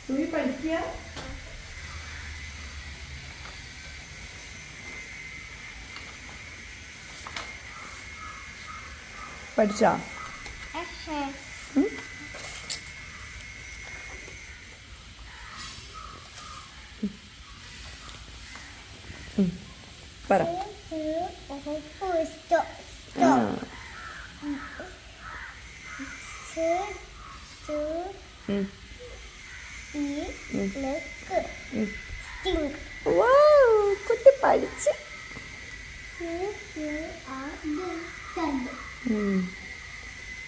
സുവി പഠിക്കുക. പഠിച്ചാ? പറ. കുട്ടി പഠിച്ച്.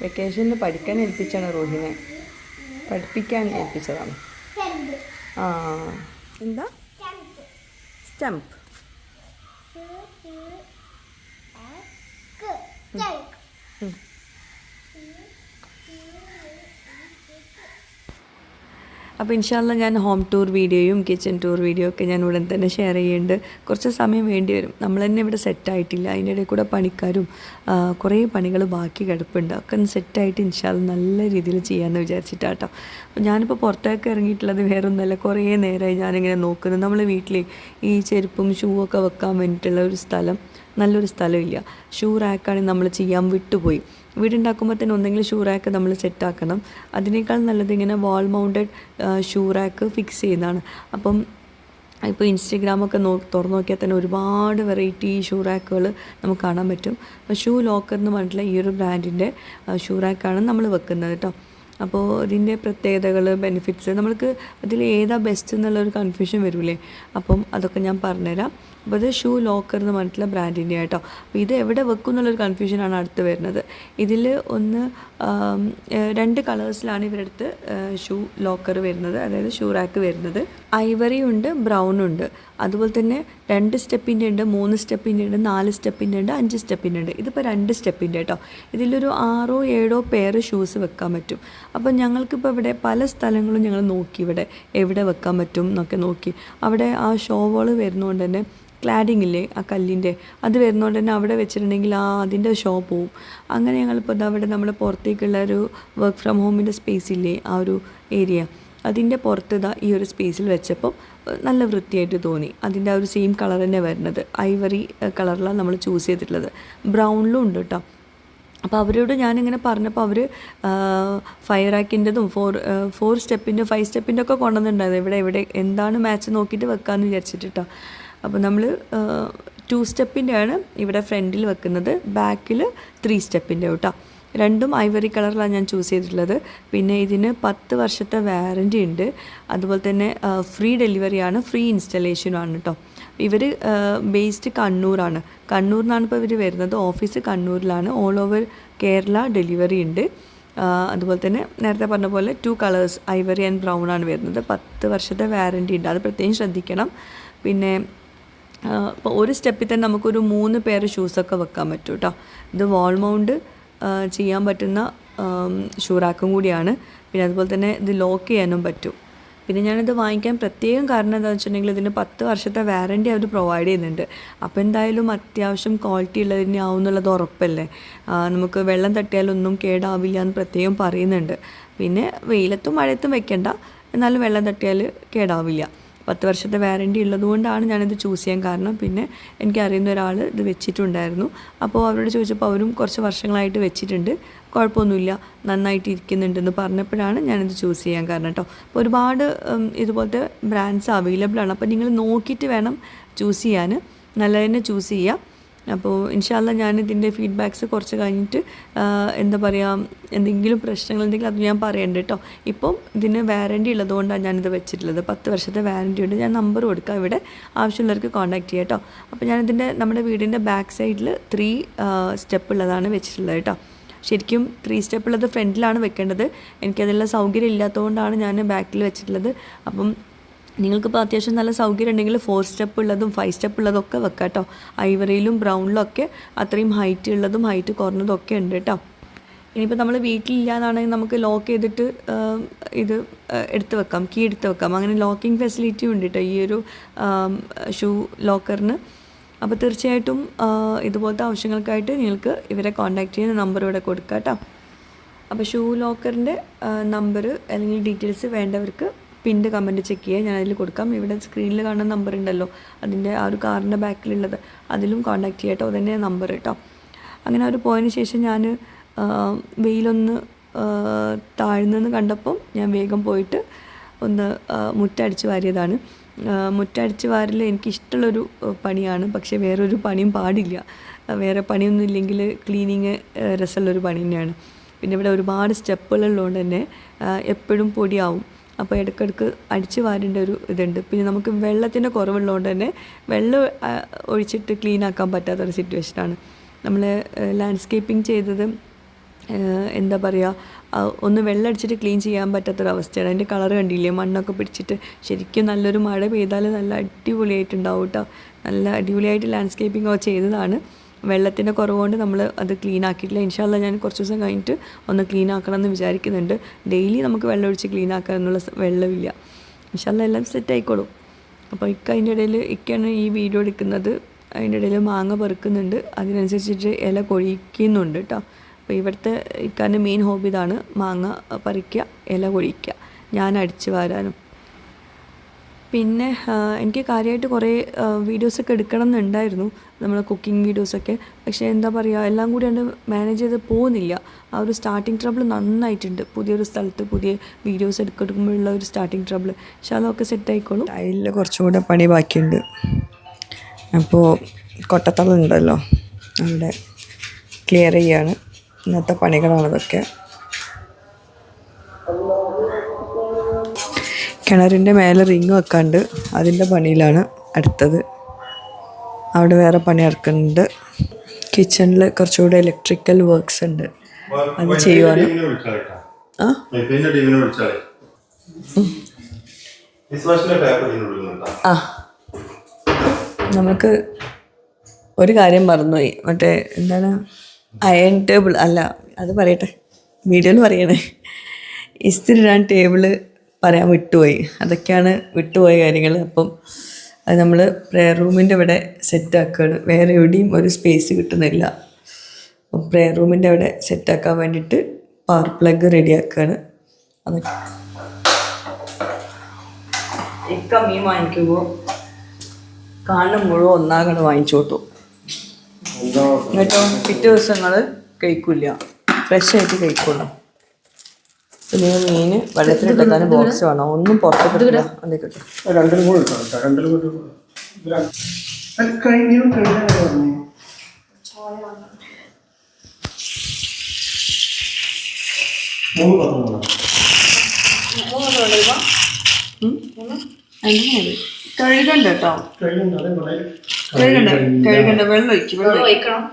വെക്കേഷനിൽ പഠിക്കാൻ ഏൽപ്പിച്ചാണ് റോഹിനെ, പഠിപ്പിക്കാൻ ഏൽപ്പിച്ചതാണ്. ആ എന്താ സ്റ്റംപ്? അപ്പോൾ ഇൻഷാല്ല ഞാൻ ഹോം ടൂർ വീഡിയോയും കിച്ചൺ ടൂർ വീഡിയോ ഒക്കെ ഞാൻ ഉടൻ തന്നെ ഷെയർ ചെയ്യുന്നുണ്ട്. കുറച്ച് സമയം വേണ്ടി വരും, നമ്മൾ തന്നെ ഇവിടെ സെറ്റായിട്ടില്ല. അതിൻ്റെ ഇടയിൽ കൂടെ പണിക്കാരും കുറേ പണികൾ ബാക്കി കിടപ്പുണ്ട്. ഒക്കെ ഒന്ന് സെറ്റായിട്ട് ഇൻഷാല്ല നല്ല രീതിയിൽ ചെയ്യാമെന്ന് വിചാരിച്ചിട്ടാട്ടോ. അപ്പോൾ ഞാനിപ്പോൾ പുറത്തേക്ക് ഇറങ്ങിയിട്ടുള്ളത് വേറെ ഒന്നുമല്ല, കുറേ നേരമായി ഞാനിങ്ങനെ നോക്കുന്നത്. നമ്മൾ വീട്ടിൽ ഈ ചെരുപ്പും ഷൂ ഒക്കെ വെക്കാൻ വേണ്ടിയിട്ടുള്ള ഒരു സ്ഥലം, നല്ലൊരു സ്ഥലമില്ല. ഷൂ റാക്കാണെങ്കിൽ നമ്മൾ ചെയ്യാൻ വിട്ടുപോയി. വീടുണ്ടാക്കുമ്പോൾ തന്നെ ഒന്നെങ്കിലും ഷൂ റാക്ക് നമ്മൾ സെറ്റാക്കണം. അതിനേക്കാൾ നല്ലത് ഇങ്ങനെ വാൾ മൗണ്ടഡ് ഷൂ റാക്ക് ഫിക്സ് ചെയ്യുന്നതാണ്. അപ്പം ഇപ്പോൾ ഇൻസ്റ്റഗ്രാമൊക്കെ തുറന്നു നോക്കിയാൽ തന്നെ ഒരുപാട് വെറൈറ്റി ഷൂ റാക്കുകൾ നമുക്ക് കാണാൻ പറ്റും. അപ്പോൾ ഷൂ ലോക്കർ എന്ന് പറഞ്ഞിട്ടുള്ള ഈ ഒരു ബ്രാൻഡിൻ്റെ ഷൂ റാക്കാണ് നമ്മൾ വെക്കുന്നത് കേട്ടോ. അപ്പോൾ ഇതിൻ്റെ പ്രത്യേകതകൾ, ബെനിഫിറ്റ്സ്, നമ്മൾക്ക് അതിൽ ഏതാ ബെസ്റ്റ് എന്നുള്ളൊരു കൺഫ്യൂഷൻ വരില്ലേ. അപ്പം അതൊക്കെ ഞാൻ പറഞ്ഞുതരാം. അപ്പോൾ ഇത് ഷൂ ലോക്കർ എന്ന് പറഞ്ഞിട്ടുള്ള ബ്രാൻഡിൻ്റെ കേട്ടോ. അപ്പോൾ ഇത് എവിടെ വെക്കും എന്നുള്ളൊരു കൺഫ്യൂഷനാണ് അടുത്ത് വരുന്നത്. ഇതിൽ ഒന്ന് 2 കളേഴ്സിലാണ് ഇവരുടെ അടുത്ത് ഷൂ ലോക്കർ വരുന്നത്, അതായത് ഷൂ റാക്ക് വരുന്നത്. ഐവറി ഉണ്ട്, ബ്രൗൺ ഉണ്ട്. അതുപോലെ തന്നെ 2 സ്റ്റെപ്പിൻ്റെ ഉണ്ട്, 3 സ്റ്റെപ്പിൻ്റെ ഉണ്ട്, 4 സ്റ്റെപ്പിൻ്റെ ഉണ്ട്, 5 സ്റ്റെപ്പിൻ്റെ ഉണ്ട്. ഇതിപ്പോൾ 2 സ്റ്റെപ്പിൻ്റെ കേട്ടോ. ഇതിലൊരു 6-7 പെയർ ഷൂസ് വെക്കാൻ പറ്റും. അപ്പോൾ ഞങ്ങൾക്കിപ്പോൾ ഇവിടെ പല സ്ഥലങ്ങളും ഞങ്ങൾ നോക്കി, ഇവിടെ എവിടെ വെക്കാൻ പറ്റും എന്നൊക്കെ നോക്കി. അവിടെ ആ ഷോവോൾ വരുന്നതുകൊണ്ട് തന്നെ ക്ലാഡിങ് ഇല്ലേ, ആ കല്ലിൻ്റെ അത് വരുന്നതുകൊണ്ട് തന്നെ അവിടെ വെച്ചിട്ടുണ്ടെങ്കിൽ അതിൻ്റെ ഷോ പോവും. അങ്ങനെ ഞങ്ങളിപ്പോൾ അവിടെ നമ്മൾ പുറത്തേക്കുള്ള ഒരു വർക്ക് ഫ്രം ഹോമിൻ്റെ സ്പേസ് ഇല്ലേ, ആ ഒരു ഏരിയ, അതിൻ്റെ പുറത്ത് ഈ ഒരു സ്പേസിൽ വെച്ചപ്പോൾ നല്ല വൃത്തിയായിട്ട് തോന്നി. അതിൻ്റെ ആ ഒരു സെയിം കളർ തന്നെ വരുന്നത്, ഐവറി കളറിലാണ് നമ്മൾ ചൂസ് ചെയ്തിട്ടുള്ളത്. ബ്രൗണിലും ഉണ്ട് കേട്ടോ. അപ്പോൾ അവരോട് ഞാനിങ്ങനെ പറഞ്ഞപ്പോൾ അവർ 5 റാക്കിൻ്റെതും 4 സ്റ്റെപ്പിൻ്റെ 5 സ്റ്റെപ്പിൻ്റെ ഒക്കെ കൊണ്ടുവന്നിട്ടുണ്ടായിരുന്നു. എവിടെ എന്താണ് മാച്ച് നോക്കിയിട്ട് വെക്കാമെന്ന് വിചാരിച്ചിട്ടോ. അപ്പോൾ നമ്മൾ 2 സ്റ്റെപ്പിൻ്റെ ആണ് ഇവിടെ ഫ്രണ്ടിൽ വെക്കുന്നത്, ബാക്കിൽ 3 സ്റ്റെപ്പിൻ്റെ കേട്ടോ. രണ്ടും ഐവറി കളറിലാണ് ഞാൻ ചൂസ് ചെയ്തിട്ടുള്ളത്. പിന്നെ ഇതിന് 10 വർഷത്തെ വാറൻറ്റി ഉണ്ട്. അതുപോലെ തന്നെ ഫ്രീ ഡെലിവറിയാണ്, ഫ്രീ ഇൻസ്റ്റലേഷനുമാണ് കേട്ടോ. ഇവർ ബേസ്ഡ് കണ്ണൂരാണ്. കണ്ണൂരിനാണ് ഇപ്പോൾ ഇവർ വരുന്നത്. ഓഫീസ് കണ്ണൂരിലാണ്. ഓൾ ഓവർ കേരള ഡെലിവറി ഉണ്ട്. അതുപോലെ തന്നെ നേരത്തെ പറഞ്ഞ പോലെ 2 കളേഴ്സ് ഐവറി ആൻഡ് ബ്രൗൺ ആണ് വരുന്നത്. 10 വർഷത്തെ വാറൻറ്റി ഉണ്ട്, അത് പ്രത്യേകം ശ്രദ്ധിക്കണം. പിന്നെ ഇപ്പോൾ ഒരു സ്റ്റെപ്പിൽ തന്നെ നമുക്കൊരു 3 പെയർ ഷൂസൊക്കെ വെക്കാൻ പറ്റും കേട്ടോ. ഇത് വാൾ മൗണ്ട് ചെയ്യാൻ പറ്റുന്ന ഷൂ റാക്കും കൂടിയാണ്. പിന്നെ അതുപോലെ തന്നെ ഇത് ലോക്ക് ചെയ്യാനും പറ്റും. പിന്നെ ഞാനിത് വാങ്ങിക്കാൻ പ്രത്യേകം കാരണം എന്താണെന്ന് വെച്ചിട്ടുണ്ടെങ്കിൽ ഇതിന് 10 വർഷത്തെ വാറൻറ്റി അവർ പ്രൊവൈഡ് ചെയ്യുന്നുണ്ട്. അപ്പോൾ എന്തായാലും അത്യാവശ്യം ക്വാളിറ്റി ഉള്ളതിന് ആവും എന്നുള്ളത് ഉറപ്പല്ലേ. നമുക്ക് വെള്ളം തട്ടിയാലൊന്നും കേടാവില്ല എന്ന് പ്രത്യേകം പറയുന്നുണ്ട്. പിന്നെ വെയിലത്തും മഴയത്തും വെക്കണ്ട, എന്നാലും വെള്ളം തട്ടിയാൽ കേടാവില്ല. 10 വർഷത്തെ വാറൻറ്റി ഉള്ളതുകൊണ്ടാണ് ഞാനിത് ചൂസ് ചെയ്യാൻ കാരണം. പിന്നെ എനിക്കറിയുന്ന ഒരാൾ ഇത് വെച്ചിട്ടുണ്ടായിരുന്നു. അപ്പോൾ അവരോട് ചോദിച്ചപ്പോൾ അവരും കുറച്ച് വർഷങ്ങളായിട്ട് വെച്ചിട്ടുണ്ട്, കുഴപ്പമൊന്നുമില്ല, നന്നായിട്ട് ഇരിക്കുന്നുണ്ടെന്ന് പറഞ്ഞപ്പോഴാണ് ഞാനിത് ചൂസ് ചെയ്യാൻ കാരണം കേട്ടോ. അപ്പോൾ ഒരുപാട് ഇതുപോലത്തെ ബ്രാൻഡ്സ് അവൈലബിൾ ആണ്. അപ്പോൾ നിങ്ങൾ നോക്കിയിട്ട് വേണം ചൂസ് ചെയ്യാൻ, നല്ല തന്നെ ചൂസ് ചെയ്യുക. അപ്പോൾ ഇൻഷാല്ല ഞാനിതിൻ്റെ ഫീഡ്ബാക്ക്സ് കുറച്ച് കഴിഞ്ഞിട്ട് എന്താ പറയുക, എന്തെങ്കിലും പ്രശ്നങ്ങളുണ്ടെങ്കിൽ അത് ഞാൻ പറയണ്ട കേട്ടോ. ഇപ്പം ഇതിന് വാറൻറ്റി ഉള്ളതുകൊണ്ടാണ് ഞാനിത് വെച്ചിട്ടുള്ളത്. 10 വർഷത്തെ വാറൻറ്റി ഉണ്ട്. ഞാൻ നമ്പർ കൊടുക്കാം, ഇവിടെ ആവശ്യമുള്ളവർക്ക് കോൺടാക്ട് ചെയ്യാം കേട്ടോ. അപ്പോൾ ഞാനിതിൻ്റെ നമ്മുടെ വീടിൻ്റെ ബാക്ക് സൈഡിൽ 3 സ്റ്റെപ്പ് ഉള്ളതാണ് വെച്ചിട്ടുള്ളത് കേട്ടോ. ശരിക്കും 3 സ്റ്റെപ്പ് ഉള്ളത് ഫ്രണ്ടിലാണ് വെക്കേണ്ടത്. എനിക്കതെല്ലാം സൗകര്യം ഇല്ലാത്തതുകൊണ്ടാണ് ഞാൻ ബാക്കിൽ വെച്ചിട്ടുള്ളത്. അപ്പം നിങ്ങൾക്കിപ്പോൾ അത്യാവശ്യം നല്ല സൗകര്യം ഉണ്ടെങ്കിൽ 4 സ്റ്റെപ്പ് ഉള്ളതും 5 സ്റ്റെപ്പ് ഉള്ളതൊക്കെ വെക്കാം കേട്ടോ. ഐവറിയിലും ബ്രൗണിലും ഒക്കെ അത്രയും ഹൈറ്റ് ഉള്ളതും ഹൈറ്റ് കുറഞ്ഞതും ഒക്കെ ഉണ്ട് കേട്ടോ. ഇനിയിപ്പോൾ നമ്മൾ വീട്ടിലില്ലാന്നാണെങ്കിൽ നമുക്ക് ലോക്ക് ചെയ്തിട്ട് ഇത് എടുത്ത് വെക്കാം, കീ എടുത്ത് വെക്കാം. അങ്ങനെ ലോക്കിംഗ് ഫെസിലിറ്റി ഉണ്ട് കേട്ടോ ഈ ഒരു ഷൂ ലോക്കറിന്. അപ്പോൾ തീർച്ചയായിട്ടും ഇതുപോലത്തെ ആവശ്യങ്ങൾക്കായിട്ട് നിങ്ങൾക്ക് ഇവരെ കോൺടാക്റ്റ് ചെയ്യുന്ന നമ്പർ ഇവിടെ കൊടുക്കാം കേട്ടോ. അപ്പോൾ ഷൂ ലോക്കറിൻ്റെ നമ്പർ അല്ലെങ്കിൽ ഡീറ്റെയിൽസ് വേണ്ടവർക്ക് പിൻ്റെ കമൻറ്റ് ചെക്ക് ചെയ്യുക, ഞാൻ അതിൽ കൊടുക്കാം. ഇവിടെ സ്ക്രീനിൽ കാണുന്ന നമ്പർ ഉണ്ടല്ലോ, അതിൻ്റെ ആ ഒരു കാറിൻ്റെ ബാക്കിലുള്ളത്, അതിലും കോൺടാക്ട് ചെയ്യാം കേട്ടോ. അതന്നെ നമ്പർ കേട്ടോ. അങ്ങനെ അവർ പോയതിന് ശേഷം ഞാൻ വെയിലൊന്ന് താഴ്ന്നെന്ന് കണ്ടപ്പം ഞാൻ വേഗം പോയിട്ട് ഒന്ന് മുറ്റടിച്ച് വാരിയതാണ്. മുറ്റടിച്ച് വാരൽ എനിക്കിഷ്ടമുള്ളൊരു പണിയാണ്, പക്ഷേ വേറൊരു പണിയും പാടില്ല. വേറെ പണിയൊന്നും ഇല്ലെങ്കിൽ ക്ലീനിങ് രസമുള്ളൊരു പണി തന്നെയാണ്. പിന്നെ ഇവിടെ ഒരുപാട് സ്റ്റെപ്പുകളുള്ളതുകൊണ്ട് തന്നെ എപ്പോഴും പൊടിയാവും. അപ്പോൾ ഇടയ്ക്കിടയ്ക്ക് അടിച്ച് വാരേണ്ട ഒരു ഇതുണ്ട്. പിന്നെ നമുക്ക് വെള്ളത്തിൻ്റെ കുറവുള്ളതുകൊണ്ട് തന്നെ വെള്ളം ഒഴിച്ചിട്ട് ക്ലീൻ ആക്കാൻ പറ്റാത്തൊരു സിറ്റുവേഷനാണ്. നമ്മൾ ലാൻഡ്സ്കേപ്പിംഗ് ചെയ്തത് എന്താ പറയുക, ഒന്ന് വെള്ളം അടിച്ചിട്ട് ക്ലീൻ ചെയ്യാൻ പറ്റാത്തൊരവസ്ഥയാണ്. അതിൻ്റെ കളർ കണ്ടില്ലേ, മണ്ണൊക്കെ പിടിച്ചിട്ട്. ശരിക്കും നല്ലൊരു മഴ പെയ്താൽ നല്ല അടിപൊളിയായിട്ടുണ്ടാവും കേട്ടോ. നല്ല അടിപൊളിയായിട്ട് ലാൻഡ്സ്കേപ്പിംഗ് ഒക്കെ ചെയ്തതാണ്. വെള്ളത്തിൻ്റെ കുറവുകൊണ്ട് നമ്മൾ അത് ക്ലീൻ ആക്കിയിട്ടില്ല. ഇൻഷാല്ല ഞാൻ കുറച്ച് ദിവസം കഴിഞ്ഞിട്ട് ഒന്ന് ക്ലീൻ ആക്കണം എന്ന് വിചാരിക്കുന്നുണ്ട്. ഡെയിലി നമുക്ക് വെള്ളം ഒഴിച്ച് ക്ലീൻ ആക്കാനുള്ള വെള്ളമില്ല. ഇൻഷാല്ല എല്ലാം സെറ്റ് ആയിക്കോളും. അപ്പോൾ അതിൻ്റെ ഇടയിൽ ഇക്കാണ് ഈ വീഡിയോ എടുക്കുന്നത്. അതിൻ്റെ ഇടയിൽ മാങ്ങ പെറുക്കുന്നുണ്ട്, അതിനനുസരിച്ചിട്ട് ഇല കൊഴിക്കുന്നുണ്ട് കേട്ടോ. അപ്പോൾ ഇവിടുത്തെ ഇക്കാൻ്റെ മെയിൻ ഹോബി ഇതാണ്, മാങ്ങ പറിക്കുക, ഇല കൊഴിക്കുക, ഞാൻ അടിച്ച് വാരാനും. പിന്നെ എനിക്ക് കാര്യമായിട്ട് കുറേ വീഡിയോസൊക്കെ എടുക്കണം എന്നുണ്ടായിരുന്നു, നമ്മൾ കുക്കിംഗ് വീഡിയോസൊക്കെ. പക്ഷേ എന്താ പറയുക, എല്ലാം കൂടി അത് മാനേജ് ചെയ്ത് പോകുന്നില്ല. ആ ഒരു സ്റ്റാർട്ടിങ് ട്രബിൾ നന്നായിട്ടുണ്ട്. പുതിയൊരു സ്ഥലത്ത് പുതിയ വീഡിയോസ് എടുക്കുമ്പോഴുള്ള ഒരു സ്റ്റാർട്ടിങ് ട്രബിൾ. പക്ഷേ അതൊക്കെ സെറ്റ് ആയിക്കോളും. ടൈലിൽ കുറച്ചുകൂടെ പണി ബാക്കിയുണ്ട്. അപ്പോൾ കൊട്ടത്തളുണ്ടല്ലോ, അവിടെ ക്ലിയർ ചെയ്യാണ്. ഇന്നത്തെ പണികളാണതൊക്കെ. കിണറിൻ്റെ മേലെ റിങ് വെക്കാണ്ട് അതിൻ്റെ പണിയിലാണ് അടുത്തത്. അവിടെ വേറെ പണി നടക്കുന്നുണ്ട്. കിച്ചണിൽ കുറച്ചുകൂടെ ഇലക്ട്രിക്കൽ വർക്ക്സ് ഉണ്ട്, അത് ചെയ്യുവാണ്. നമുക്ക് ഒരു കാര്യം മറന്നുപോയി, മറ്റേ എന്താണ് അയൺ ടേബിൾ അല്ല, അത് പറയട്ടെ, വീഡിയോയിൽ പറയണേ. ഇസ്തിരി ഇടാൻ ടേബിള് പറയാൻ വിട്ടുപോയി. അതൊക്കെയാണ് വിട്ടുപോയ കാര്യങ്ങൾ. അപ്പം അത് നമ്മൾ പ്രെയർ റൂമിൻ്റെ ഇവിടെ സെറ്റാക്കുകയാണ്. വേറെ എവിടെയും ഒരു സ്പേസ് കിട്ടുന്നില്ല. അപ്പം പ്രെയർ റൂമിൻ്റെ അവിടെ സെറ്റാക്കാൻ വേണ്ടിയിട്ട് പവർ പ്ലഗ് റെഡിയാക്കുകയാണ്. അതൊക്കെ ഇക്ക മീൻ വാങ്ങിക്കുമ്പോൾ കാണും മുഴുവൻ ഒന്നാകണം വാങ്ങിച്ചോട്ടു കേട്ടോ. പിറ്റേ ദിവസങ്ങൾ കഴിക്കില്ല, ഫ്രഷ് ആയിട്ട് കഴിക്കുള്ളൂ. പിന്നെ മീൻ വെള്ളത്തിലിട്ടാൽ ബോക്സ് വേണം, ഒന്നും പുറത്തിട്ടില്ല. അതേ കിട്ടും. കഴുകണ്ട കേട്ടോ, കഴുകണ്ട, വെള്ളം ഒഴിക്കും. വെള്ളം ഒഴിക്കണം.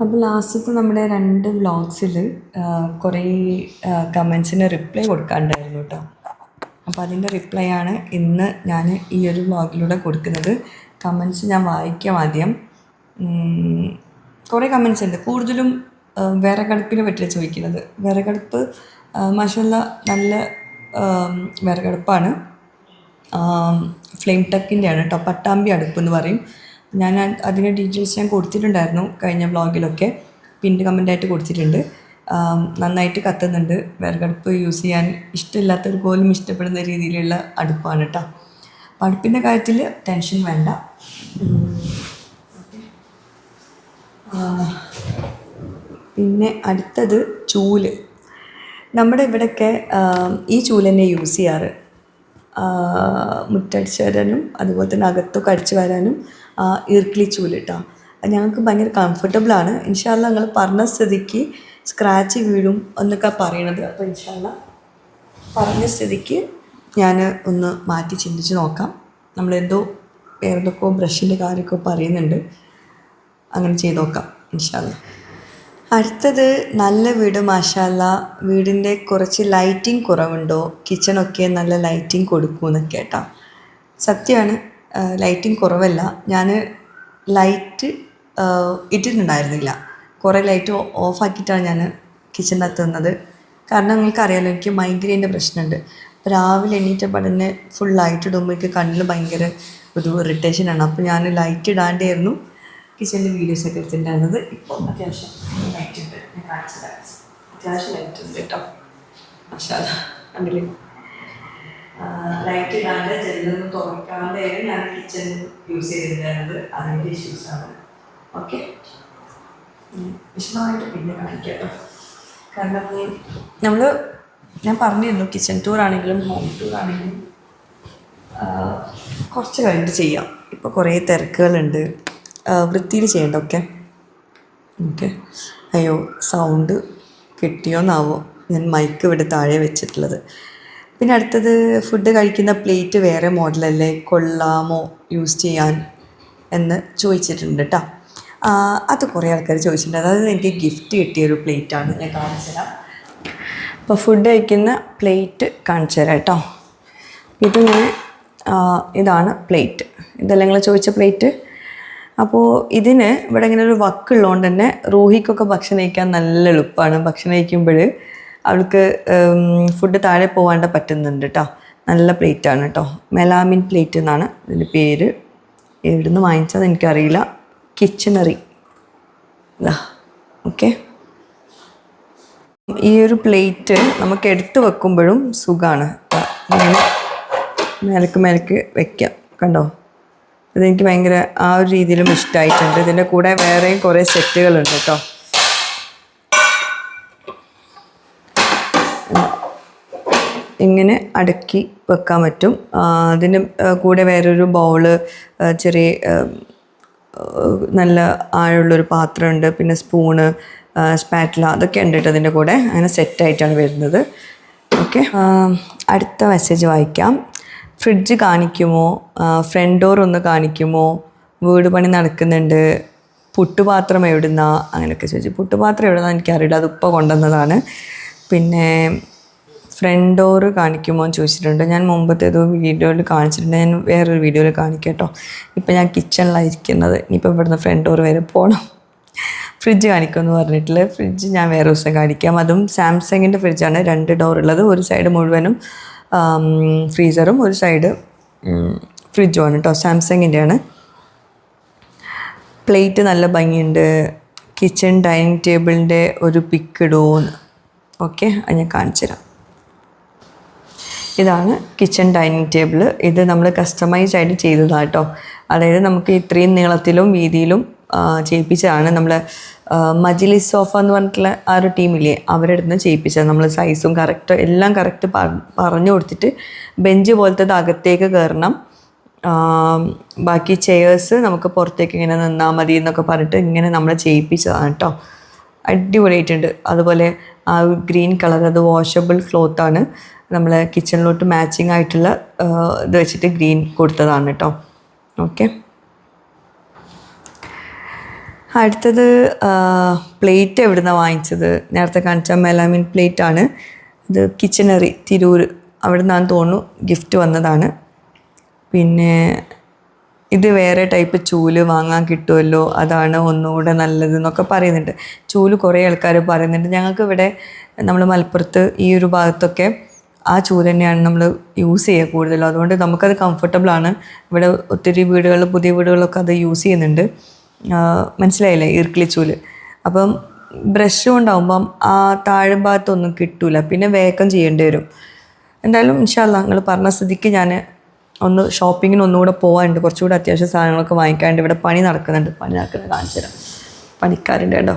അപ്പോൾ ലാസ്റ്റത്തെ നമ്മുടെ 2 വ്ളോഗ്സിൽ കുറേ കമൻസിന് റിപ്ലൈ കൊടുക്കാനുണ്ടായിരുന്നു കേട്ടോ. അപ്പോൾ അതിൻ്റെ റിപ്ലൈ ആണ് ഇന്ന് ഞാൻ ഈ ഒരു വ്ളോഗിലൂടെ കൊടുക്കുന്നത്. കമൻസ് ഞാൻ വായിക്കാം ആദ്യം. കുറേ കമൻസ് ഉണ്ട്. കൂടുതലും വിറകടുപ്പിനെ പറ്റിയാണ് ചോദിക്കുന്നത്. വിറകടുപ്പ് മാഷാല്ലാ നല്ല വിറകടുപ്പാണ്. ഫ്ലെയിം ടെക്കിൻ്റെയാണ് കേട്ടോ, പട്ടാമ്പി അടുപ്പ് എന്ന് പറയും. ഞാൻ അതിൻ്റെ ഡീറ്റെയിൽസ് ഞാൻ കൊടുത്തിട്ടുണ്ടായിരുന്നു കഴിഞ്ഞ വ്ളോഗിലൊക്കെ, പിന്നീട് കമൻ്റായിട്ട് കൊടുത്തിട്ടുണ്ട്. നന്നായിട്ട് കത്തുന്നുണ്ട്. വിറകടുപ്പ് യൂസ് ചെയ്യാൻ ഇഷ്ടമില്ലാത്തവർ പോലും ഇഷ്ടപ്പെടുന്ന രീതിയിലുള്ള അടുപ്പാണ് കേട്ടോ. അപ്പോൾ അടുപ്പിൻ്റെ കാര്യത്തിൽ ടെൻഷൻ വേണ്ട. പിന്നെ അടുത്തത് ചൂല്. നമ്മുടെ ഇവിടെയൊക്കെ ഈ ചൂല് തന്നെ യൂസ് ചെയ്യാറ്. മുറ്റടിച്ച് വരാനും അതുപോലെ തന്നെ അകത്തൊക്കെ അടിച്ച് വരാനും ഈർക്കിളി ചൂല് കേട്ടോ. ഞങ്ങൾക്ക് ഭയങ്കര കംഫർട്ടബിളാണ്. ഇൻഷാല്ല നിങ്ങൾ പറഞ്ഞ സ്ഥിതിക്ക് സ്ക്രാച്ച് വീഴും എന്നൊക്കെ പറയണത്. അപ്പോൾ ഇൻഷാല്ല പറഞ്ഞ സ്ഥിതിക്ക് ഞാൻ ഒന്ന് മാറ്റി ചിന്തിച്ച് നോക്കാം. നമ്മളെന്തോ വേറെന്തൊക്കെയോ ബ്രഷിൻ്റെ കാര്യമൊക്കെ പറയുന്നുണ്ട്, അങ്ങനെ ചെയ്ത് നോക്കാം ഇൻഷാല്ല. അടുത്തത് നല്ല വീട് മാഷാല്ല, വീടിൻ്റെ കുറച്ച് ലൈറ്റിംഗ് കുറവുണ്ടോ, കിച്ചണൊക്കെ നല്ല ലൈറ്റിംഗ് കൊടുക്കുമെന്നൊക്കെ കേട്ടോ. സത്യമാണ്, ലൈറ്റിംഗ് കുറവല്ല. ഞാൻ ലൈറ്റ് ഇട്ടിട്ടുണ്ടായിരുന്നില്ല. കുറേ ലൈറ്റ് ഓഫാക്കിയിട്ടാണ് ഞാൻ കിച്ചണിനകത്ത് നിന്നത്. കാരണം നിങ്ങൾക്കറിയാമല്ലോ, എനിക്ക് മൈഗ്രെയിൻ്റെ പ്രശ്നമുണ്ട്. രാവിലെ എണീറ്റപ്പോൾ തന്നെ ഫുൾ ലൈറ്റ് ഇടുമ്പോൾ എനിക്ക് കണ്ണിൽ ഭയങ്കര ഒരു ഇറിറ്റേഷനാണ്. അപ്പോൾ ഞാൻ ലൈറ്റ് ഇടാണ്ടായിരുന്നു കിച്ചണിൽ വീഡിയോസൊക്കെ എടുത്തിട്ടുണ്ടായിരുന്നത്. ഇപ്പോൾ അത്യാവശ്യം ലൈറ്റ് ഉണ്ട്, ഞാൻ കാണിച്ചത് അത്യാവശ്യം ലൈറ്റ് ഉണ്ട് കേട്ടോ. പക്ഷേ കണ്ടില്ലേ, ലൈറ്റ് ഇടാണ്ട് ജനലൊന്നും തുറക്കാതെ ഞാൻ കിച്ചൺ യൂസ് ചെയ്തിട്ടുണ്ടായിരുന്നത്. അതിൻ്റെ ഇഷ്യൂസാണ്. ഓക്കെ, വിശദമായിട്ട് പിന്നെ കാണിക്കാം കേട്ടോ. കാരണം ഞാൻ പറഞ്ഞിരുന്നു കിച്ചൺ ടൂർ ആണെങ്കിലും ഹോം ടൂർ ആണെങ്കിലും കുറച്ച് കഴിഞ്ഞിട്ട് ചെയ്യാം. ഇപ്പോൾ കുറേ തിരക്കുകളുണ്ട്, വൃത്തിയിൽ ചെയ്യണ്ട. ഓക്കെ, അയ്യോ സൗണ്ട് കിട്ടിയോന്നാവോ, ഞാൻ മൈക്ക് ഇവിടെ താഴെ വെച്ചിട്ടുള്ളത്. പിന്നെ അടുത്തത്, ഫുഡ് കഴിക്കുന്ന പ്ലേറ്റ് വേറെ മോഡലല്ലേ, കൊള്ളാമോ യൂസ് ചെയ്യാൻ എന്ന് ചോദിച്ചിട്ടുണ്ട് കേട്ടോ. അത് കുറേ ആൾക്കാർ ചോദിച്ചിട്ടുണ്ട്. അതായത് എനിക്ക് ഗിഫ്റ്റ് കിട്ടിയൊരു പ്ലേറ്റാണ്, ഞാൻ കാണിച്ചു തരാം. അപ്പോൾ ഫുഡ് കഴിക്കുന്ന പ്ലേറ്റ് കാണിച്ചു തരാം കേട്ടോ. ഇതിങ്ങനെ ഇതാണ് പ്ലേറ്റ്, ഇതല്ല നിങ്ങൾ ചോദിച്ച പ്ലേറ്റ്. അപ്പോൾ ഇതിന് ഇവിടെ ഇങ്ങനെ ഒരു വക്കുള്ളതുകൊണ്ട് തന്നെ റൂഹിക്കൊക്കെ ഭക്ഷണം കഴിക്കാൻ നല്ല എളുപ്പമാണ്. ഭക്ഷണം കഴിക്കുമ്പോൾ അവൾക്ക് ഫുഡ് താഴെ പോകാണ്ട് പറ്റുന്നുണ്ട് കേട്ടോ. നല്ല പ്ലേറ്റാണ് കേട്ടോ, മെലാമിൻ പ്ലേറ്റ് എന്നാണ് ഇതിൻ്റെ പേര്. എവിടുന്ന് വാങ്ങിച്ചത് എനിക്കറിയില്ല, കിച്ചണറി. ഓക്കെ, ഈ ഒരു പ്ലേറ്റ് നമുക്ക് എടുത്ത് വെക്കുമ്പോഴും സുഖമാണ്. ഇങ്ങനെ മേലക്ക് വെക്കാം, കണ്ടോ. ഇതെനിക്ക് ഭയങ്കര ആ ഒരു രീതിയിലും ഇഷ്ടമായിട്ടുണ്ട്. ഇതിൻ്റെ കൂടെ വേറെയും കുറേ സെറ്റുകളുണ്ട് കേട്ടോ. ഇങ്ങനെ അടുക്കി വെക്കാൻ പറ്റും. അതിന് കൂടെ വേറൊരു ബൗള്, ചെറിയ നല്ല ആഴമുള്ളൊരു പാത്രമുണ്ട്, പിന്നെ സ്പൂണ്, സ്പാറ്റില, അതൊക്കെ ഉണ്ട് കേട്ടോ അതിൻ്റെ കൂടെ. അങ്ങനെ സെറ്റായിട്ടാണ് വരുന്നത്. ഓക്കെ, അടുത്ത മെസ്സേജ് വായിക്കാം. ഫ്രിഡ്ജ് കാണിക്കുമോ, ഫ്രണ്ട് ഡോർ ഒന്ന് കാണിക്കുമോ, വീട് പണി നടക്കുന്നുണ്ട്, പുട്ടുപാത്രം എവിടുന്നാ അങ്ങനെയൊക്കെ ചോദിച്ചു. പുട്ടുപാത്രം എവിടുന്നാ എനിക്കറിയില്ല, അതിപ്പോൾ കൊണ്ടുവന്നതാണ്. പിന്നെ ഫ്രണ്ട് ഡോറ് കാണിക്കുമോ എന്ന് ചോദിച്ചിട്ടുണ്ട്. ഞാൻ മുമ്പത്തെ ഏതോ വീഡിയോയിൽ കാണിച്ചിട്ടുണ്ട്, ഞാൻ വേറൊരു വീഡിയോയിൽ കാണിക്കാം കേട്ടോ. ഇപ്പം ഞാൻ കിച്ചണിലായിരിക്കുന്നത്, ഇനിയിപ്പോൾ ഇവിടുന്ന് ഫ്രണ്ട് ഡോർ വരെ പോകണം. ഫ്രിഡ്ജ് കാണിക്കുമെന്ന് പറഞ്ഞിട്ടില്ല, ഫ്രിഡ്ജ് ഞാൻ വേറെ ദിവസം കാണിക്കാം. അതും സാംസങ്ങിൻ്റെ ഫ്രിഡ്ജാണ്, 2 ഡോറുള്ളത്. ഒരു സൈഡ് മുഴുവനും ഫ്രീസറും ഒരു സൈഡ് ഫ്രിഡ്ജുമാണ് കേട്ടോ. സാംസങ്ങിൻ്റെയാണ്. പ്ലേറ്റ് നല്ല ഭംഗിയുണ്ട്. കിച്ചൺ ഡൈനിങ് ടേബിളിൻ്റെ ഒരു പിക്ക് ഇടുമോന്ന്. ഓക്കെ, അത് ഞാൻ കാണിച്ചു തരാം. ഇതാണ് കിച്ചൺ ഡൈനിങ് ടേബിൾ. ഇത് നമ്മൾ കസ്റ്റമൈസ് ആയിട്ട് ചെയ്തതാണ് കേട്ടോ. അതായത് നമുക്ക് ഇത്രയും നീളത്തിലും വീതിയിലും ചെയ്യിപ്പിച്ചതാണ്. നമ്മൾ മജ്ലിസ് സോഫ എന്ന് പറഞ്ഞിട്ടുള്ള ആ ഒരു ടീമില്ലേ, അവരുടെ അടുത്ത് നിന്ന് ചെയ്യിപ്പിച്ചത്. നമ്മൾ സൈസും കറക്റ്റ് എല്ലാം കറക്റ്റ് പറഞ്ഞു കൊടുത്തിട്ട്, ബെഞ്ച് പോലത്തെ അകത്തേക്ക് കയറണം, ബാക്കി ചെയേഴ്സ് നമുക്ക് പുറത്തേക്ക് ഇങ്ങനെ നിന്നാൽ മതി എന്നൊക്കെ പറഞ്ഞിട്ട് ഇങ്ങനെ നമ്മൾ ചെയ്യിപ്പിച്ചതാണ് കേട്ടോ. അടിപൊളിയായിട്ടുണ്ട്. അതുപോലെ ആ ഗ്രീൻ കളർ, അത് വാഷബിൾ ക്ലോത്താണ്. നമ്മൾ കിച്ചണിലോട്ട് മാച്ചിങ് ആയിട്ടുള്ള ഇത് വെച്ചിട്ട് ഗ്രീൻ കൊടുത്തതാണ് കേട്ടോ. ഓക്കെ, അടുത്തത് പ്ലേറ്റ് എവിടുന്നാണ് വാങ്ങിച്ചത്, നേരത്തെ കാണിച്ച മെലാമിൻ പ്ലേറ്റാണ്. ഇത് കിച്ചണറി തിരൂർ, അവിടെ നിന്നാണ് തോന്നുന്നു ഗിഫ്റ്റ് വന്നതാണ്. പിന്നെ ഇത് വേറെ ടൈപ്പ് ചൂല് വാങ്ങാൻ കിട്ടുമല്ലോ, അതാണ് ഒന്നുകൂടെ നല്ലതെന്നൊക്കെ പറയുന്നുണ്ട്. ചൂല് കുറേ ആൾക്കാർ പറയുന്നുണ്ട്. ഞങ്ങൾക്ക് ഇവിടെ നമ്മൾ മലപ്പുറത്ത് ഈ ഒരു ഭാഗത്തൊക്കെ ആ ചൂല് തന്നെയാണ് നമ്മൾ യൂസ് ചെയ്യുക കൂടുതലും. അതുകൊണ്ട് നമുക്കത് കംഫർട്ടബിളാണ്. ഇവിടെ ഒത്തിരി വീടുകളിൽ, പുതിയ വീടുകളിലൊക്കെ അത് യൂസ് ചെയ്യുന്നുണ്ട്. മനസ്സിലായില്ലേ, ഈർക്കിളി ചൂല്. അപ്പം ബ്രഷ് കൊണ്ടാകുമ്പം ആ താഴെ ഭാഗത്തൊന്നും കിട്ടില്ല, പിന്നെ വേഗം ചെയ്യേണ്ടി വരും. എന്തായാലും ഇൻഷാ അല്ലാ നിങ്ങൾ പറഞ്ഞ സ്ഥിതിക്ക് ഞാൻ ഒന്ന് ഷോപ്പിങ്ങിന് ഒന്നുകൂടെ പോകാനുണ്ട്. കുറച്ചുകൂടെ അത്യാവശ്യം സാധനങ്ങളൊക്കെ വാങ്ങിക്കാനുണ്ട്. ഇവിടെ പണി നടക്കുന്നുണ്ട്. പണി നടക്കുന്നത് കാണിച്ചു തരാം. പണിക്കാരുണ്ട് കേട്ടോ,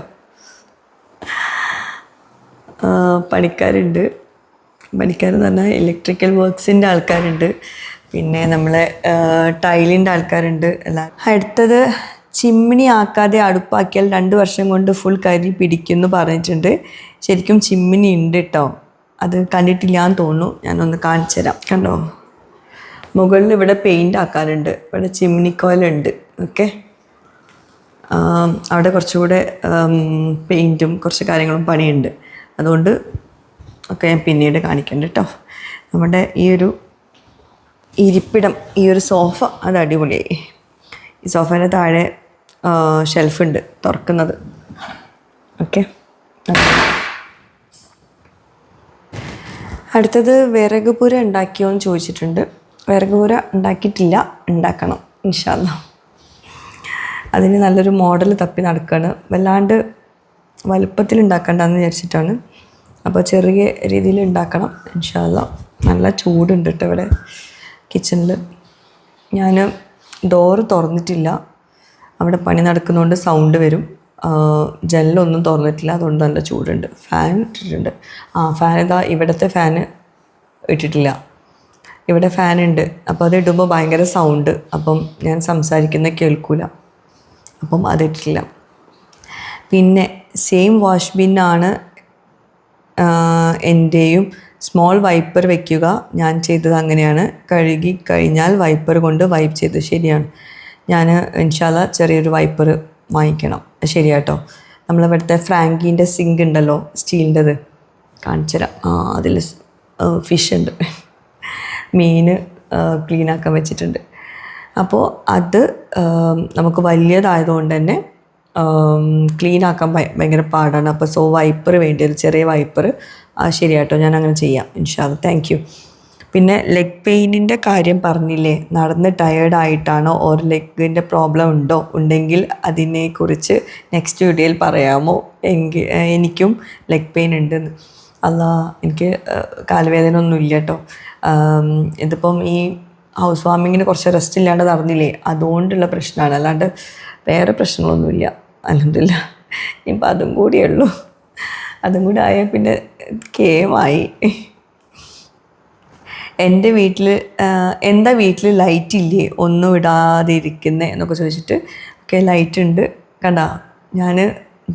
പണിക്കാരുണ്ട്. പണിക്കാരെന്ന് പറഞ്ഞാൽ ഇലക്ട്രിക്കൽ വർക്ക്സിൻ്റെ ആൾക്കാരുണ്ട്, പിന്നെ നമ്മളെ ടൈലിൻ്റെ ആൾക്കാരുണ്ട് എല്ലാം. അടുത്തത്, ചിമ്മിണി ആക്കാതെ അടുപ്പാക്കിയാൽ 2 വർഷം കൊണ്ട് ഫുൾ കരി പിടിക്കുമെന്ന് പറഞ്ഞിട്ടുണ്ട്. ശരിക്കും ചിമ്മിണി ഉണ്ട് കേട്ടോ, അത് കണ്ടിട്ടില്ലാന്ന് തോന്നുന്നു. ഞാനൊന്ന് കാണിച്ചു തരാം. കണ്ടോ, മുകളിൽ ഇവിടെ പെയിൻ്റ് ആക്കാറുണ്ട്, ഇവിടെ ചിമ്മിണിക്കോലുണ്ട്. ഓക്കെ, അവിടെ കുറച്ചുകൂടെ പെയിൻറ്റും കുറച്ച് കാര്യങ്ങളും പണിയുണ്ട്. അതുകൊണ്ട് ഒക്കെ ഞാൻ പിന്നീട് കാണിക്കണ്ട കേട്ടോ. നമ്മുടെ ഈ ഒരു ഇരിപ്പിടം, ഈ ഒരു സോഫ, അത് അടിപൊളിയായി. ഈ സോഫേൻ്റെ താഴെ ഷെൽഫുണ്ട് തുറക്കുന്നത്. ഓക്കെ, അടുത്തത് വിറക് പുര ഉണ്ടാക്കിയോന്ന് ചോദിച്ചിട്ടുണ്ട്. വിറക് പുര ഉണ്ടാക്കിയിട്ടില്ല, ഉണ്ടാക്കണം ഇൻഷാ അല്ലാഹ്. അതിന് നല്ലൊരു മോഡൽ തപ്പി നടക്കുകയാണ്. വല്ലാണ്ട് വലുപ്പത്തിൽ ഉണ്ടാക്കണ്ടെന്ന് വിചാരിച്ചിട്ടാണ്. അപ്പോൾ ചെറിയ രീതിയിൽ ഉണ്ടാക്കണം ഇൻഷാ അല്ലാഹ്. നല്ല ചൂടുണ്ട് കേട്ടോ ഇവിടെ കിച്ചണിൽ. ഞാൻ ഡോറ് തുറന്നിട്ടില്ല, അവിടെ പണി നടക്കുന്നതുകൊണ്ട് സൗണ്ട് വരും. ജനലൊന്നും തുറന്നിട്ടില്ല, അതുകൊണ്ട് നല്ല ചൂടുണ്ട്. ഫാൻ ഇട്ടിട്ടുണ്ട്. ഫാൻ ഇതാ ഇവിടുത്തെ ഫാന് ഇട്ടിട്ടില്ല, ഇവിടെ ഫാനുണ്ട്. അപ്പോൾ അത് ഇടുമ്പോൾ ഭയങ്കര സൗണ്ട്, അപ്പം ഞാൻ സംസാരിക്കുന്നത് കേൾക്കില്ല, അപ്പം അതിട്ടില്ല. പിന്നെ സെയിം വാഷ് ബിന്നാണ് എൻ്റെയും. സ്മോൾ വൈപ്പർ വയ്ക്കുക, ഞാൻ ചെയ്തത് അങ്ങനെയാണ്. കഴുകി കഴിഞ്ഞാൽ വൈപ്പർ കൊണ്ട് വൈപ്പ് ചെയ്ത്. ശരിയാണ്, ഞാൻ ഇൻഷാ അല്ലാഹ് ചെറിയൊരു വൈപ്പർ വാങ്ങിക്കണം. ശരിയാട്ടോ. നമ്മളിവിടുത്തെ ഫ്രാങ്കീൻ്റെ സിങ്ക് ഉണ്ടല്ലോ, സ്റ്റീലിൻ്റെത്, കാണിച്ചു തരാം. അതിൽ ഫിഷ് ഉണ്ട്, മീൻ ക്ലീനാക്കാൻ വെച്ചിട്ടുണ്ട്. അപ്പോൾ അത് നമുക്ക് വലിയതായതുകൊണ്ട് തന്നെ ക്ലീനാക്കാൻ ഭയങ്കര പാടാണ്. അപ്പോൾ വൈപ്പർ വേണ്ടി ഒരു ചെറിയ വൈപ്പർ. ശരിയാട്ടോ, ഞാൻ അങ്ങനെ ചെയ്യാം ഇൻഷാ അല്ലാഹ്. Thank you. പിന്നെ ലെഗ് പെയിനിൻ്റെ കാര്യം പറഞ്ഞില്ലേ, നടന്ന് ടയേർഡായിട്ടാണോ ഓർ ലെഗിൻ്റെ പ്രോബ്ലം ഉണ്ടെങ്കിൽ അതിനെക്കുറിച്ച് നെക്സ്റ്റ് വീഡിയോയിൽ പറയാമോ? എനിക്കും ലെഗ് പെയിൻ ഉണ്ടെന്ന്. എനിക്ക് കാലുവേദന ഒന്നും ഇല്ല കേട്ടോ. ഇതിപ്പം ഈ ഹൗസ് വാമിങ്ങിന് കുറച്ച് റെസ്റ്റ് ഇല്ലാണ്ട് നടന്നില്ലേ, അതുകൊണ്ടുള്ള പ്രശ്നമാണ്, അല്ലാണ്ട് വേറെ പ്രശ്നങ്ങളൊന്നുമില്ല അൽഹംദുലില്ലാ. ഇപ്പം അതും കൂടിയേ ഉള്ളൂ. അതും കൂടി ആയാൽ പിന്നെ കേമായി. എൻ്റെ വീട്ടിൽ എന്താ വീട്ടിൽ ലൈറ്റ് ഇല്ലേ, ഒന്നും ഇടാതെ ഇരിക്കുന്നത് എന്നൊക്കെ ചോദിച്ചിട്ട്. ഓക്കെ, ലൈറ്റ് ഉണ്ട് കണ്ടാ. ഞാൻ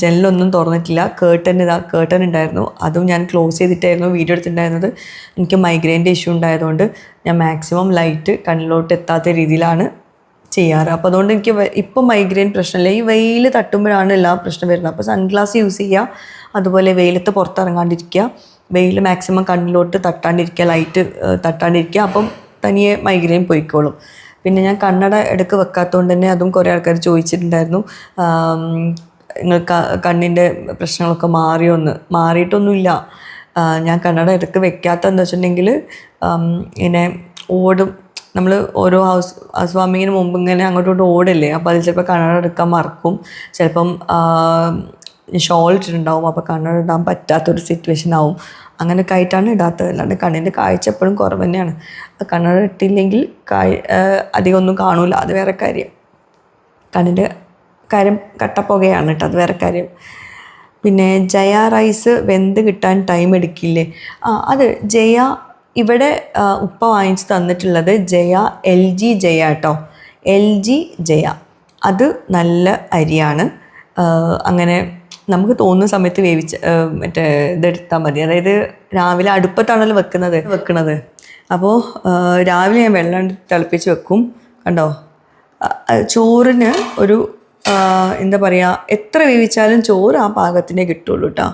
ജനലൊന്നും തുറന്നിട്ടില്ല. കേർട്ടൻ ഉണ്ടായിരുന്നു, അതും ഞാൻ ക്ലോസ് ചെയ്തിട്ടായിരുന്നു വീഡിയോ എടുത്തിട്ടുണ്ടായിരുന്നത്. എനിക്ക് മൈഗ്രെയിൻ്റെ ഇഷ്യൂ ഉണ്ടായതുകൊണ്ട് ഞാൻ മാക്സിമം ലൈറ്റ് കണ്ണിലോട്ട് എത്താത്ത രീതിയിലാണ് ചെയ്യാറ്. അപ്പോൾ അതുകൊണ്ട് എനിക്ക് ഇപ്പം മൈഗ്രെയിൻ പ്രശ്നമില്ല. ഈ വെയിൽ തട്ടുമ്പോഴാണ് എല്ലാ പ്രശ്നം വരുന്നത്. അപ്പോൾ സൺഗ്ലാസ് യൂസ് ചെയ്യുക, അതുപോലെ വെയിലത്ത് പുറത്തിറങ്ങാണ്ടിരിക്കുക, വെയിൽ മാക്സിമം കണ്ണിലോട്ട് തട്ടാണ്ടിരിക്കുക, ലൈറ്റ് തട്ടാണ്ടിരിക്കുക. അപ്പം തനിയെ മൈഗ്രെയിൻ പോയിക്കോളും. പിന്നെ ഞാൻ കണ്ണട ഇടയ്ക്ക് വെക്കാത്തതുകൊണ്ട് തന്നെ അതും കുറേ ആൾക്കാർ ചോദിച്ചിട്ടുണ്ടായിരുന്നു, നിങ്ങൾ കണ്ണിൻ്റെ പ്രശ്നങ്ങളൊക്കെ മാറിയോന്ന്. മാറിയിട്ടൊന്നുമില്ല. ഞാൻ കണ്ണട ഇടയ്ക്ക് വെക്കാത്തതെന്ന് വെച്ചിട്ടുണ്ടെങ്കിൽ ഇങ്ങനെ ഓടും. നമ്മൾ ഓരോ ഹൗസ് വാമിങ്ങിന് മുമ്പ് ഇങ്ങനെ അങ്ങോട്ടോട്ട് ഓടില്ലേ, അപ്പോൾ അതിൽ ചിലപ്പോൾ കണ്ണട എടുക്കാൻ മറക്കും, ചിലപ്പം ഷോൾ ഇട്ടിട്ടുണ്ടാവും, അപ്പോൾ കണ്ണട ഇടാൻ പറ്റാത്തൊരു സിറ്റുവേഷൻ ആവും. അങ്ങനെയൊക്കെ ആയിട്ടാണ് ഇടാത്തത്. അല്ലാണ്ട് കണ്ണിൻ്റെ കാഴ്ച എപ്പോഴും കുറവ് തന്നെയാണ്. കണ്ണട ഇട്ടില്ലെങ്കിൽ അധികം ഒന്നും കാണൂല, അത് വേറെ കാര്യം. കണ്ണിൻ്റെ കാര്യം കട്ടപ്പുകയാണ് കേട്ടോ, അത് വേറെ കാര്യം. പിന്നെ ജയ റൈസ് വെന്ത് കിട്ടാൻ ടൈം എടുക്കില്ലേ? അത് ജയ ഇവിടെ ഉപ്പ വാങ്ങിച്ച് തന്നിട്ടുള്ളത് ജയ LG ജയ കേട്ടോ, LG ജയ. അത് നല്ല അരിയാണ്. അങ്ങനെ നമുക്ക് തോന്നുന്ന സമയത്ത് മറ്റേ ഇതെടുത്താൽ മതി. അതായത് രാവിലെ അടുപ്പത്താണല്ലോ വെക്കുന്നത്. അപ്പോൾ രാവിലെ ഞാൻ വെള്ളം തിളപ്പിച്ച് വെക്കും. കണ്ടോ, ചോറിന് ഒരു എന്താ പറയുക, എത്ര വേവിച്ചാലും ചോറ് ആ പാകത്തിനേ കിട്ടുള്ളൂ കേട്ടോ.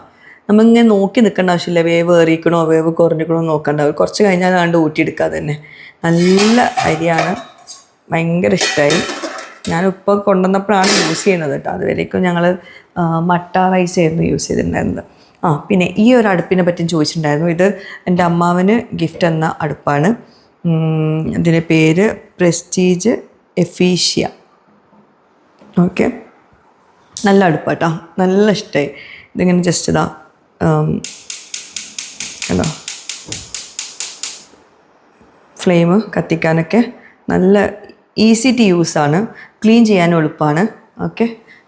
നമ്മളിങ്ങനെ നോക്കി നിൽക്കേണ്ട ആവശ്യമില്ല, വേവ് ഏറിക്കണോ വേവ് കുറഞ്ഞിക്കണോ നോക്കണ്ട. കുറച്ച് കഴിഞ്ഞാൽ കണ്ട് ഊറ്റിയെടുക്കുക തന്നെ. നല്ല അരിയാണ്, ഭയങ്കര ഇഷ്ടമായി. ഞാനിപ്പോൾ കൊണ്ടുവന്നപ്പോഴാണ് യൂസ് ചെയ്യുന്നത് കേട്ടോ. അതുവരേക്കും ഞങ്ങൾ മട്ട റൈസ് ആയിരുന്നു യൂസ് ചെയ്തിട്ടുണ്ടായിരുന്നത്. പിന്നെ ഈ ഒരു അടുപ്പിനെ പറ്റി ചോദിച്ചിട്ടുണ്ടായിരുന്നു. ഇത് എൻ്റെ അമ്മാവന് ഗിഫ്റ്റ് എന്ന അടുപ്പാണ്. ഇതിൻ്റെ പേര് പ്രസ്റ്റീജ് എഫീഷ്യ. ഓക്കെ, നല്ല അടുപ്പാട്ടോ, നല്ല ഇഷ്ടമായി. ഇതിങ്ങനെ ജസ്റ്റ് ഇതാ കണ്ടോ, ഫ്ലെയിം കത്തിക്കാനൊക്കെ നല്ല ഈസി ടു യൂസാണ്, ക്ലീൻ ചെയ്യാനും എളുപ്പമാണ്. ഓക്കെ,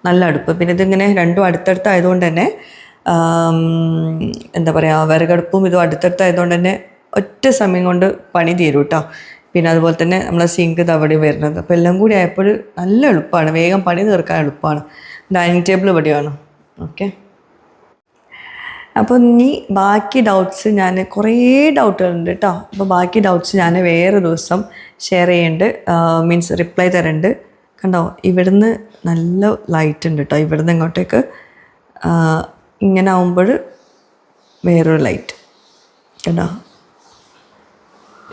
നല്ല അടുപ്പ്. പിന്നെ ഇതിങ്ങനെ രണ്ടും അടുത്തടുത്തായതുകൊണ്ട് തന്നെ എന്താ പറയുക, വിറകടുപ്പും ഇതും അടുത്തടുത്തായതുകൊണ്ട് തന്നെ ഒറ്റ സമയം കൊണ്ട് പണി തീരും കേട്ടോ. പിന്നെ അതുപോലെ തന്നെ നമ്മളെ സിങ്ക് അവിടെ വരുന്നത്. അപ്പോൾ എല്ലാം കൂടി ആയപ്പോൾ നല്ല എളുപ്പമാണ്, വേഗം പണി തീർക്കാൻ എളുപ്പമാണ്. ഡൈനിങ് ടേബിൾ ഇവിടെയാണ്. ഓക്കെ, അപ്പോൾ ഇനി ബാക്കി ഡൗട്ട്സ്, ഞാൻ കുറേ ഡൗട്ടുകളുണ്ട് കേട്ടോ. അപ്പോൾ ബാക്കി ഡൗട്ട്സ് ഞാൻ വേറെ ദിവസം ഷെയർ ചെയ്യുന്നുണ്ട്, മീൻസ് റിപ്ലൈ തരുന്നുണ്ട്. കണ്ടോ, ഇവിടുന്ന് നല്ല ലൈറ്റ് ഉണ്ട് കേട്ടോ. ഇവിടുന്ന് ഇങ്ങോട്ടേക്ക് ഇങ്ങനെ ആകുമ്പോൾ വേറൊരു ലൈറ്റ് കേട്ടോ.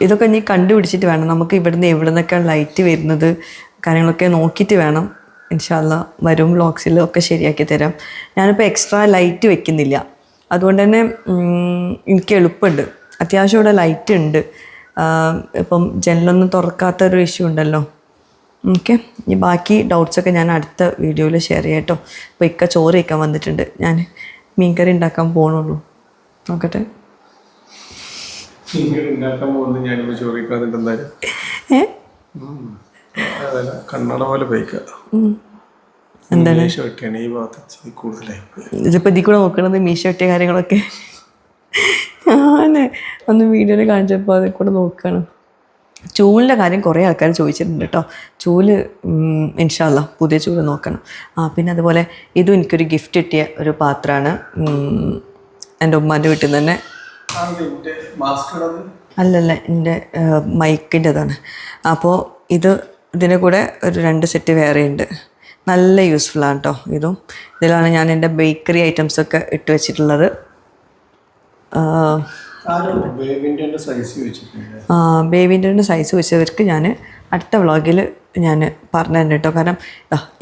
ഇതൊക്കെ ഇനി കണ്ടുപിടിച്ചിട്ട് വേണം നമുക്ക് ഇവിടുന്ന് എവിടെ നിന്നൊക്കെയാണ് ലൈറ്റ് വരുന്നത് കാര്യങ്ങളൊക്കെ നോക്കിയിട്ട് വേണം ഇൻഷാല്ലാ വരും വ്ളോഗ്സിലും ഒക്കെ ശരിയാക്കി തരാം. ഞാനിപ്പോൾ എക്സ്ട്രാ ലൈറ്റ് വെക്കുന്നില്ല, അതുകൊണ്ട് തന്നെ എനിക്ക് എളുപ്പമുണ്ട്. അത്യാവശ്യം ഇവിടെ ലൈറ്റ് ഉണ്ട്. ഇപ്പം ജനലൊന്നും തുറക്കാത്തൊരു ഇഷ്യൂ ഉണ്ടല്ലോ. ഓക്കെ, ഈ ബാക്കി ഡൗട്ട്സൊക്കെ ഞാൻ അടുത്ത വീഡിയോയിൽ ഷെയർ ചെയ്യാം കേട്ടോ. അപ്പോൾ ഇക്ക ചോറ് വയ്ക്കാൻ വന്നിട്ടുണ്ട്, ഞാൻ മീൻകറി ഉണ്ടാക്കാൻ പോകണുള്ളൂ. നോക്കട്ടെ. കണ്ണട പോലെ എന്താണ് ഇതിപ്പോൾ ഇതിൽ കൂടെ നോക്കണത്? മീശ വെട്ടിയ കാര്യങ്ങളൊക്കെ ഞാൻ ഒന്ന് വീഡിയോയിൽ കാണിച്ചപ്പോൾ അതിൽ കൂടെ നോക്കുകയാണ്. ചൂലിൻ്റെ കാര്യം കുറേ ആൾക്കാർ ചോദിച്ചിട്ടുണ്ട് കേട്ടോ. ചൂല് ഇൻഷാല്ലാ പുതിയ ചൂല് നോക്കണം. പിന്നെ അതുപോലെ ഇതും എനിക്കൊരു ഗിഫ്റ്റ് കിട്ടിയ ഒരു പാത്രമാണ്, എൻ്റെ ഉമ്മാൻ്റെ വീട്ടിൽ നിന്ന് തന്നെ. അല്ലല്ല, എൻ്റെ മൈക്കിൻ്റെതാണ്. അപ്പോൾ ഇതിൻ്റെ കൂടെ ഒരു 2 സെറ്റ് വേറെ ഉണ്ട്. നല്ല യൂസ്ഫുള്ളാണ് കേട്ടോ ഇതും. ഇതിലാണ് ഞാൻ എൻ്റെ ബേക്കറി ഐറ്റംസൊക്കെ ഇട്ട് വെച്ചിട്ടുള്ളത്. ബേബിൻ്റെ സൈസ് വെച്ചവർക്ക് ഞാൻ അടുത്ത വ്ളോഗിൽ ഞാൻ പറഞ്ഞു തന്നെ കേട്ടോ. കാരണം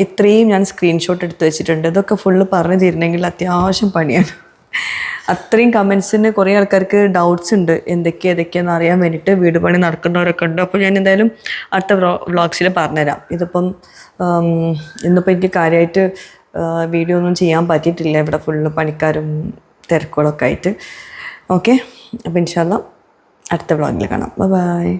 ഇത്രയും ഞാൻ സ്ക്രീൻഷോട്ട് എടുത്ത് വെച്ചിട്ടുണ്ട്. ഇതൊക്കെ ഫുള്ള് പറഞ്ഞു തരണമെങ്കിൽ അത്യാവശ്യം പണിയാണ്. അത്രയും കമൻസിന് കുറേ ആൾക്കാർക്ക് ഡൗട്ട്സ് ഉണ്ട്, ഏതൊക്കെയാണെന്ന് അറിയാൻ വേണ്ടിയിട്ട്. വീട് പണി നടക്കുന്നവരൊക്കെ ഉണ്ട്. അപ്പോൾ ഞാൻ എന്തായാലും അടുത്ത വ്ളോഗ്സിൽ പറഞ്ഞുതരാം. ഇന്നിപ്പോൾ എനിക്ക് കാര്യമായിട്ട് വീഡിയോ ഒന്നും ചെയ്യാൻ പറ്റിയിട്ടില്ല, ഇവിടെ ഫുള്ള് പണിക്കാരും തിരക്കുകളൊക്കെ ആയിട്ട്. ഓക്കെ, അപ്പോൾ ഇൻഷാല്ലാ അടുത്ത വ്ളോഗിൽ കാണാം. ബൈ.